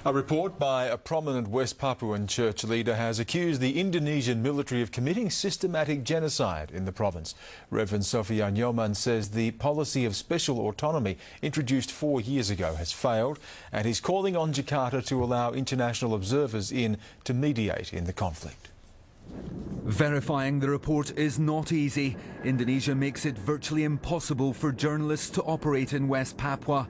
A report by a prominent West Papuan church leader has accused the Indonesian military of committing systematic genocide in the province. Reverend Sofian Yoman says the policy of special autonomy introduced 4 years ago has failed, and he's calling on Jakarta to allow international observers in to mediate in the conflict. Verifying the report is not easy. Indonesia makes it virtually impossible for journalists to operate in West Papua.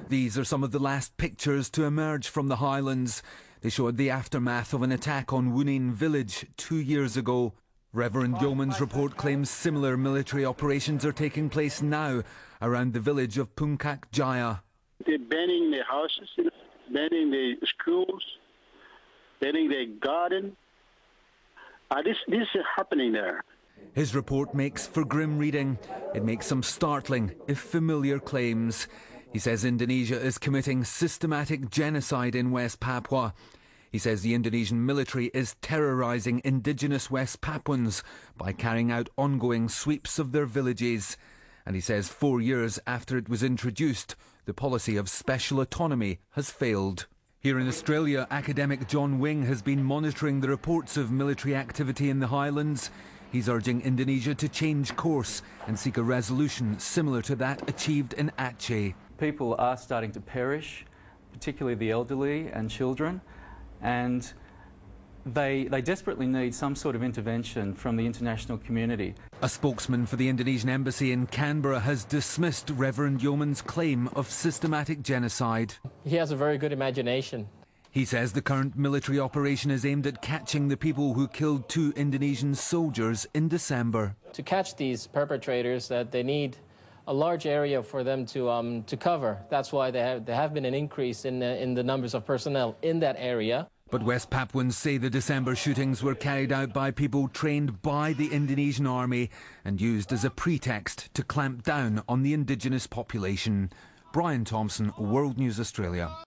These are some of the last pictures to emerge from the highlands. They showed the aftermath of an attack on Wunin village 2 years ago. Reverend Yoman's report claims similar military operations are taking place now around the village of Puncak Jaya. They're banning their houses, banning their schools, banning their garden. This is happening there. His report makes for grim reading. It makes some startling, if familiar, claims. He says Indonesia is committing systematic genocide in West Papua. He says the Indonesian military is terrorising indigenous West Papuans by carrying out ongoing sweeps of their villages. And he says 4 years after it was introduced, the policy of special autonomy has failed. Here in Australia, academic John Wing has been monitoring the reports of military activity in the highlands. He's urging Indonesia to change course and seek a resolution similar to that achieved in Aceh. People are starting to perish, particularly the elderly and children, and they desperately need some sort of intervention from the international community. A spokesman for the Indonesian embassy in Canberra has dismissed Reverend Yoman's claim of systematic genocide. He has a very good imagination. He says the current military operation is aimed at catching the people who killed 2 Indonesian soldiers in December. To catch these perpetrators, that they need a large area for them to cover. That's why there have been an increase in the numbers of personnel in that area. But West Papuans say the December shootings were carried out by people trained by the Indonesian army and used as a pretext to clamp down on the indigenous population. Brian Thompson, World News Australia.